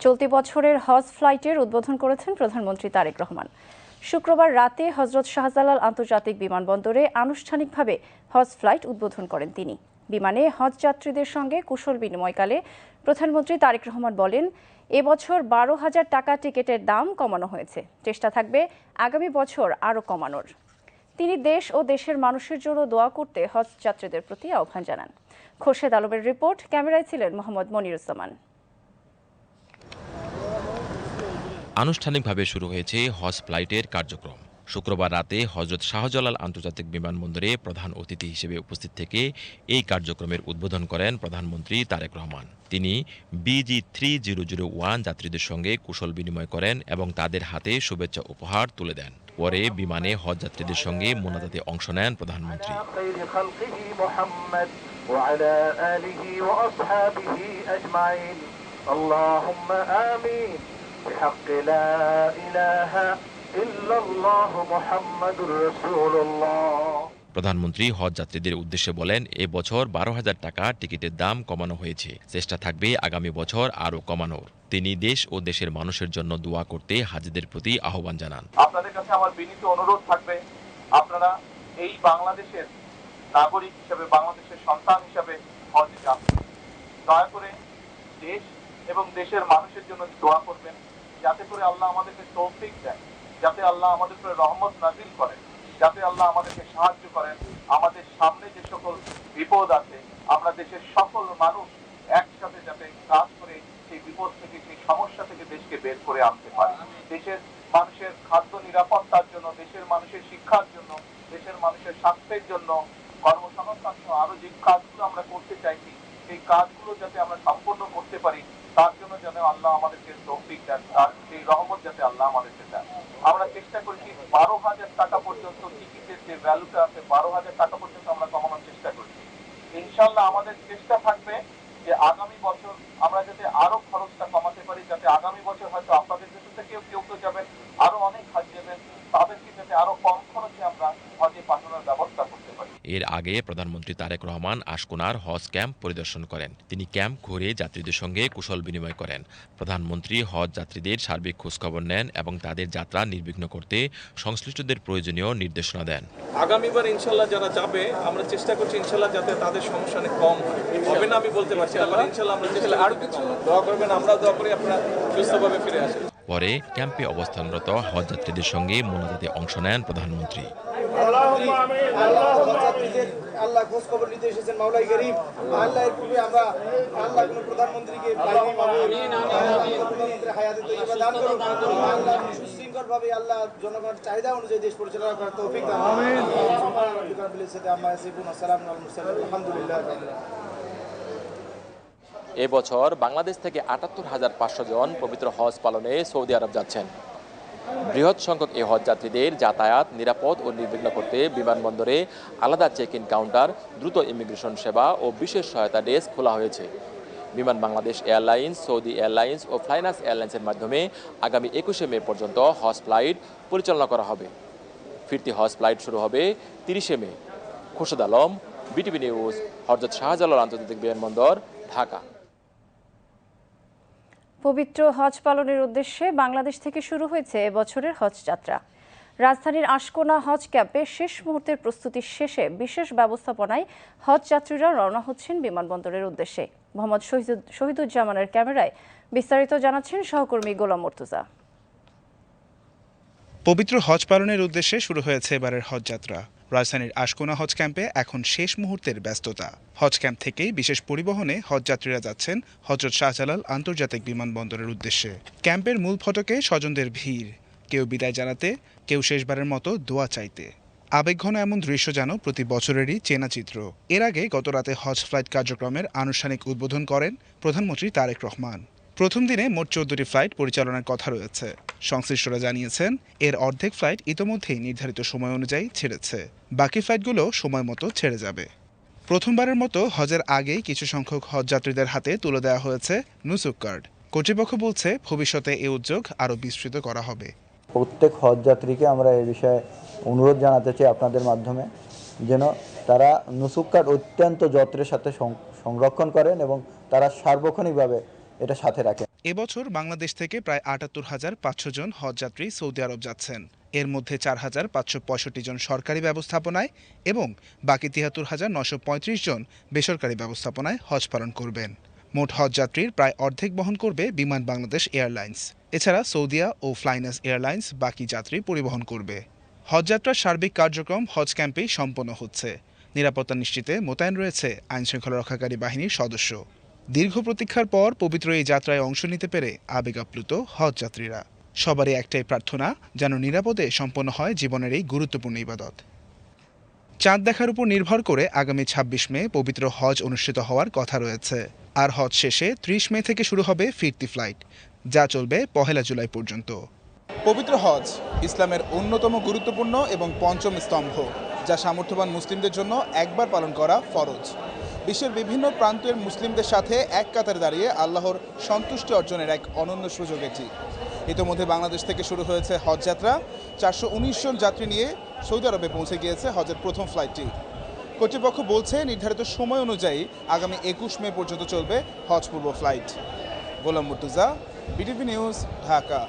চলতি বছরের হজ ফ্লাইটের উদ্বোধন করেছেন প্রধানমন্ত্রী তারেক রহমান। শুক্রবার রাতে হজরত শাহজালাল আন্তর্জাতিক বিমানবন্দরে আনুষ্ঠানিকভাবে হজ ফ্লাইট উদ্বোধন করেন তিনি। বিমানে হজ যাত্রীদের সঙ্গে কুশল বিনিময়কালে প্রধানমন্ত্রী তারেক রহমান বলেন, এবছর 12,000 টাকা টিকিটের দাম কমানো হয়েছে, চেষ্টা থাকবে আগামী বছর আরও কমানোর। তিনি দেশ ও দেশের মানুষের জন্য দোয়া করতে হজ যাত্রীদের প্রতি আহ্বান জানান। খোরশেদ আলমের রিপোর্ট, ক্যামেরায় ছিলেন মোহাম্মদ মনিরুজ্জামান। আনুষ্ঠানিকভাবে শুরু হয়েছে হজ ফ্লাইটের কার্যক্রম। শুক্রবার রাতে হজরত শাহজালাল আন্তর্জাতিক বিমানবন্দরে প্রধান অতিথি হিসেবে উপস্থিত থেকে এই কার্যক্রমের উদ্বোধন করেন প্রধানমন্ত্রী তারেক রহমান। তিনি BG3001 যাত্রীদের সঙ্গে কুশল বিনিময় করেন এবং তাদের হাতে শুভেচ্ছা উপহার তুলে দেন। পরে বিমানে হজ যাত্রীদের সঙ্গে মোনাজাতে অংশ নেন প্রধানমন্ত্রী। প্রধানমন্ত্রী হজ যাত্রীদের উদ্দেশ্যে বলেন, এবছর 12,000 টাকা টিকিটের দাম কমানো হয়েছে, চেষ্টা থাকবে আগামী বছর আরও কমানোর। তিনি দেশ ও দেশের মানুষের জন্য দোয়া করতে হাজিদের প্রতি আহ্বান জানান। আপনাদের কাছে আমার বিনীত অনুরোধ থাকবে, আপনারা এই বাংলাদেশের নাগরিক হিসেবে, বাংলাদেশের সন্তান হিসেবে হজে যান। দয়া করে দেশ এবং দেশের মানুষের জন্য দোয়া করবেন, যাতে করে আল্লাহ আমাদেরকে তৌফিক দেন, যাতে আল্লাহ আমাদের উপরে রহমত নাজিল করেন, যাতে আল্লাহ আমাদেরকে সাহায্য করেন। আমাদের সামনে যে সকল বিপদ আছে, আমরা দেশের সকল মানুষ একসাথে যাতে কাজ করে সেই বিপদ থেকে, সেই সমস্যা থেকে দেশকে বের করে আনতে পারি। দেশের মানুষের খাদ্য নিরাপত্তার জন্য, দেশের মানুষের শিক্ষার জন্য, দেশের মানুষের স্বাস্থ্যের জন্য, কর্মসংস্থান সহ আরো যে কাজগুলো আমরা করতে চাইছি, সেই কাজগুলো যাতে আমরা সম্পন্ন করতে পারি, তার জন্য যেন আল্লাহ আমাদেরকে তৌফিক দেন, তার সেই রহমত যাতে আল্লাহ আমাদেরকে দেন। আমরা চেষ্টা করছি 12,000 টাকা পর্যন্ত টিকিটের যে ভ্যালুটা আছে, 12,000 টাকা পর্যন্ত আমরা কমানোর চেষ্টা করছি। ইনশাল্লাহ আমাদের চেষ্টা থাকবে যে আগামী বছর আমরা যাতে আরো খরচটা কমাতে পারি, যাতে আগামী বছর হয়তো আপনাদের দেশ থেকে কেউ যাবেন, আরো অনেক হাজি যাবেন, তাদেরকে যাতে আরো কম খরচে আমরা হজে পাঠানোর ব্যবস্থা করতে পারি। এর আগে প্রধানমন্ত্রী তারেক রহমান আশকোনার হজ ক্যাম্প পরিদর্শন করেন। তিনি ক্যাম্প ঘুরে যাত্রীদের সঙ্গে কুশল বিনিময় করেন। প্রধানমন্ত্রী হজ যাত্রীদের সার্বিক খোঁজখবর নেন এবং তাদের যাত্রা নির্বিঘ্ন করতে সংশ্লিষ্টদের প্রয়োজনীয় নির্দেশনা দেন। আগামীবার ইনশাল্লাহ যারা যাবে, আমরা চেষ্টা করছি ইনশাল্লাহ যাতে তাদের সমস্যা অনেক কম হবে না, আমি বলতে পারছি না, ইনশাল্লাহ আমরা চেষ্টা আরো কিছু দোয়া করবেন, আমরাও দোয়া করি আপনারা সুস্থভাবে ফিরে আসেন। পরে ক্যাম্পে অবস্থানরত হজ যাত্রীদের সঙ্গে মোনাজাতে অংশ নেন প্রধানমন্ত্রী। আল্লাহ খোঁজ খবর নিতে এসেছেন মাওলাই গরিব, আল্লাহর পূর্বে আমরা আল্লাহ কোন প্রধানমন্ত্রীকে পাইনি, প্রধানমন্ত্রী হায়াতে তৈয়বা দান করুন। আল্লাহ সুশৃঙ্খল ভাবে আল্লাহ জনগণের চাহিদা অনুযায়ী দেশ পরিচালনা করার তৌফিক দান করুন। আলহামদুলিল্লাহ। এবছর বাংলাদেশ থেকে ৭৮,৫০০ জন পবিত্র হজ পালনে সৌদি আরব যাচ্ছেন। বৃহৎ সংখ্যক এই হজ যাত্রীদের যাতায়াত নিরাপদ ও নির্বিঘ্ন করতে বিমানবন্দরে আলাদা চেক ইন কাউন্টার, দ্রুত ইমিগ্রেশন সেবা ও বিশেষ সহায়তা ডেস্ক খোলা হয়েছে। বিমান বাংলাদেশ এয়ারলাইন্স, সৌদি এয়ারলাইন্স ও ফ্লাইনাস এয়ারলাইন্সের মাধ্যমে আগামী ২১শে মে পর্যন্ত হজ ফ্লাইট পরিচালনা করা হবে। ফিরতি হজ ফ্লাইট শুরু হবে ৩০শে মে। খোরশেদ আলম, বিটিভি নিউজ, হযরত শাহজালাল আন্তর্জাতিক বিমানবন্দর, ঢাকা। পবিত্র হজ পালনের উদ্দেশ্যে বাংলাদেশ থেকে শুরু হয়েছে এবছরের হজ যাত্রা। রাজধানীর আশকোনা হজ ক্যাম্পে শেষ মুহূর্তের প্রস্তুতি শেষে বিশেষ ব্যবস্থাপনায় হজ যাত্রীরা রওনা হচ্ছেন বিমানবন্দরের উদ্দেশ্যে। মোহাম্মদ শহীদুজ্জামানের ক্যামেরায় বিস্তারিত জানাচ্ছেন সহকর্মী গোলাম মর্তুজা। পবিত্র হজ পালনের উদ্দেশ্যে শুরু হয়েছে এবারের হজ যাত্রা। রাজধানীর আশকোনা হজ ক্যাম্পে এখন শেষ মুহূর্তের ব্যস্ততা। হজ ক্যাম্প থেকেই বিশেষ পরিবহনে হজ যাত্রীরা যাচ্ছেন হযরত শাহজালাল আন্তর্জাতিক বিমানবন্দরের উদ্দেশ্যে। ক্যাম্পের মূল ফটকে স্বজনদের ভিড়, কেউ বিদায় জানাতে, কেউ শেষবারের মতো দোয়া চাইতে। আবেগঘন এমন দৃশ্য যেন প্রতি বছরেরই চেনা চিত্র। এর আগে গত রাতে হজ ফ্লাইট কার্যক্রমের আনুষ্ঠানিক উদ্বোধন করেন প্রধানমন্ত্রী তারেক রহমান। প্রথম দিনে মোট 14টি ফ্লাইট পরিচালনার কথা রয়েছে। সংশ্লিষ্টরা জানিয়েছেন, এর অর্ধেক ফ্লাইট ইতোমধ্যেই নির্ধারিত সময় অনুযায়ী ছেড়েছে, বাকি ফ্লাইটগুলো সময় মতো ছেড়ে যাবে। প্রথমবারের মতো হজের আগেই কিছু সংখ্যক হজযাত্রীদের হাতে তুলে দেওয়া হয়েছে নুসুক কার্ড। কর্তৃপক্ষ বলছে, ভবিষ্যতে এই উদ্যোগ আরও বিস্তৃত করা হবে। প্রত্যেক হজযাত্রীকে আমরা এই বিষয়ে অনুরোধ জানাতে চাই আপনাদের মাধ্যমে, যেন তারা নুসুক কার্ড অত্যন্ত যত্নের সাথে সংরক্ষণ করেন এবং তারা সার্বক্ষণিকভাবে এটা সাথে রাখেন। এবছর বাংলাদেশ থেকে প্রায় ৭৮,৫০০ জন হজযাত্রী সৌদি আরব যাচ্ছেন। এর মধ্যে ৪,৫৬৫ জন সরকারি ব্যবস্থাপনায় এবং বাকি ৭৩,৯৩৫ জন বেসরকারি ব্যবস্থাপনায় হজ পালন করবেন। মোট হজযাত্রীর প্রায় অর্ধেক বহন করবে বিমান বাংলাদেশ এয়ারলাইন্স। এছাড়া সৌদিয়া ও ফ্লাইনাস এয়ারলাইন্স বাকি যাত্রী পরিবহন করবে। হজযাত্রার সার্বিক কার্যক্রম হজ ক্যাম্পেই সম্পন্ন হচ্ছে। নিরাপত্তা নিশ্চিতে মোতায়েন রয়েছে আইনশৃঙ্খলা রক্ষাকারী বাহিনীর সদস্য। দীর্ঘ প্রতীক্ষার পর পবিত্র এই যাত্রায় অংশ নিতে পেরে আবেগ আপ্লুত হজযাত্রীরা। সবারই একটাই প্রার্থনা, যেন নিরাপদে সম্পন্ন হয় জীবনের এই গুরুত্বপূর্ণ ইবাদত। চাঁদ দেখার উপর নির্ভর করে আগামী ২৬ মে পবিত্র হজ অনুষ্ঠিত হওয়ার কথা রয়েছে। আর হজ শেষে ৩০ মে থেকে শুরু হবে ফিরতি ফ্লাইট, যা চলবে ১ জুলাই পর্যন্ত। পবিত্র হজ ইসলামের অন্যতম গুরুত্বপূর্ণ এবং পঞ্চম স্তম্ভ, যা সামর্থ্যবান মুসলিমদের জন্য একবার পালন করা ফরজ। বিশ্বের বিভিন্ন প্রান্তের মুসলিমদের সাথে এক কাতারে দাঁড়িয়ে আল্লাহর সন্তুষ্টি অর্জনের এক অনন্য সুযোগ এটি। ইতোমধ্যে বাংলাদেশ থেকে শুরু হয়েছে হজযাত্রা। ৪১৯ জন যাত্রী নিয়ে সৌদি আরবে পৌঁছে গিয়েছে হজের প্রথম ফ্লাইটটি। কর্তৃপক্ষ বলছে নির্ধারিত সময় অনুযায়ী আগামী ২১ মে পর্যন্ত চলবে হজ পূর্ব ফ্লাইট। গোলাম মুর্তুজা, বিটিভি নিউজ, ঢাকা।